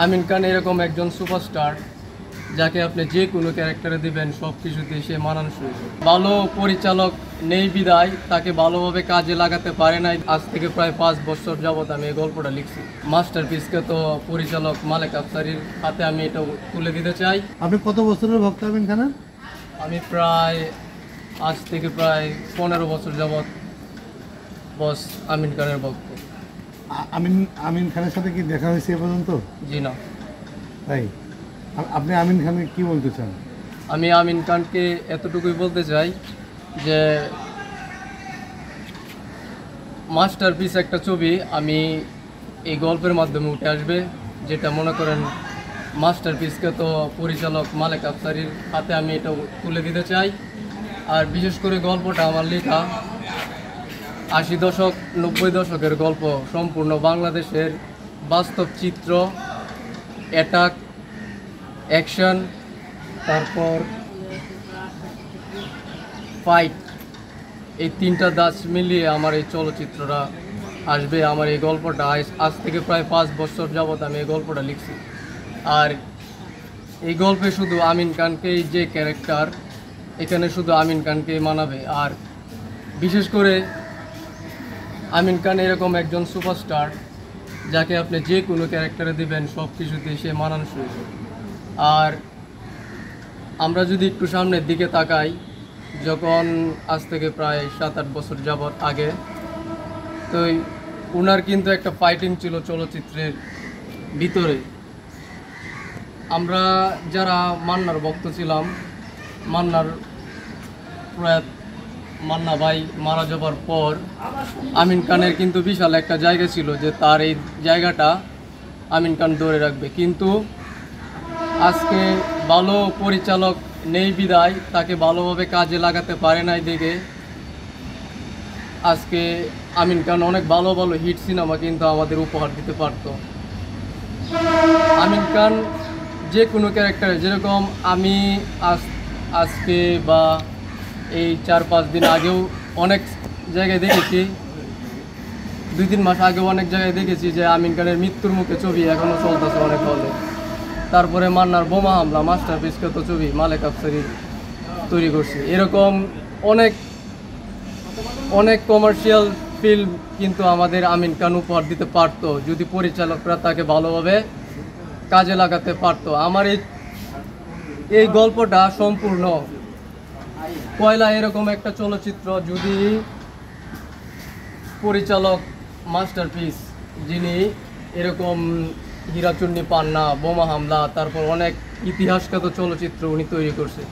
আমিন খান এরকম একজন সুপারস্টার যাকে আপনি যে কোনো ক্যারেক্টারে দিবেন সব কিছুতে সে মানানসই। ভালো পরিচালক নেই বিদায় তাকে ভালোভাবে কাজে লাগাতে পারে নাই। আজ থেকে প্রায় 5 বছর যাবৎ আমি এই গল্পটা লিখছি। মাস্টারপিসকে তো পরিচালক মালেক আফসারির হাতে আমি এটা তুলে দিতে চাই। আপনি কত বছরের ভক্ত আমিন খানের? আমি প্রায় আজ থেকে প্রায় 15 বছর যাবৎ বস আমিন খানের ভক্ত। আমিন খানের সাথে কি দেখা হয়েছে এ পর্যন্ত? জি না। তাই আপনি আমিন খানকে কি বলতে চান? আমি আমিন খানকে এতটুকুই বলতে চাই যে মাস্টারপিস একটা ছবি আমি এই গল্পের মাধ্যমে উঠে আসবে, যেটা মনে করেন মাস্টারপিসকে তো পরিচালক মালেক আফসারির হাতে আমি এটা তুলে দিতে চাই। আর বিশেষ করে গল্পটা আমার লেখা 80 দশক 90 দশকের গল্প, সম্পূর্ণ বাংলাদেশের বাস্তব চিত্র, অ্যাটাক, অ্যাকশন, তারপর ফাইট, এই 3টা ধাঁচ মিলিয়ে আমার এই চলচ্চিত্রটা আসবে। আমার এই গল্পটা আজ থেকে প্রায় 5 বছর যাবৎ আমি এই গল্পটা লিখছি। আর এই গল্পে শুধু আমিন খানকেই যে ক্যারেক্টার, এখানে শুধু আমিন খানকেই মানাবে। আর বিশেষ করে আমিন খান এরকম একজন সুপারস্টার যাকে আপনি যে কোনো ক্যারেক্টারে দিবেন সব কিছুতে সে মানানসই। আর আমরা যদি একটু সামনের দিকে তাকাই, যখন আজ থেকে প্রায় 7-8 বছর যাবৎ আগে, তো ওনার কিন্তু একটা ফাইটিং ছিল চলচ্চিত্রের ভিতরে। আমরা যারা মান্নার ভক্ত ছিলাম, মান্না ভাই মারা যাবার পর আমিন খানের কিন্তু বিশাল একটা জায়গা ছিল যে তার এই জায়গাটা আমিন খান ধরে রাখবে। কিন্তু আজকে ভালো পরিচালক নেই বিদায় তাকে ভালোভাবে কাজে লাগাতে পারে নাই দেখে আজকে আমিন খান অনেক ভালো ভালো হিট সিনেমা কিন্তু আমাদের উপহার দিতে পারত। আমিন খান যে কোনো ক্যারেক্টারে, যেরকম আমি আজকে বা এই 4-5 দিন আগেও অনেক জায়গায় দেখেছি, 2-3 মাস আগেও অনেক জায়গায় দেখেছি যে আমিন খানের মৃত্যুর মুখে ছবি এখনও চলতেছে অনেক হলে। তারপরে মান্নার বোমা হামলা, মাস্টারপিসকে তো ছবি মালেক আফসারি তৈরি করছে। এরকম অনেক কমার্শিয়াল ফিল্ম কিন্তু আমাদের আমিন খান উপহার দিতে পারতো যদি পরিচালকরা তাকে ভালোভাবে কাজে লাগাতে পারতো। আমার এই গল্পটা সম্পূর্ণ পয়লা এরকম একটা চলচ্চিত্র যদি পরিচালক মাস্টারপিস, যিনি এরকম হীরাচুন্নি পান্না, বোমা হামলা, তারপর অনেক ইতিহাসগত চলচ্চিত্র উনি তৈরি করছে।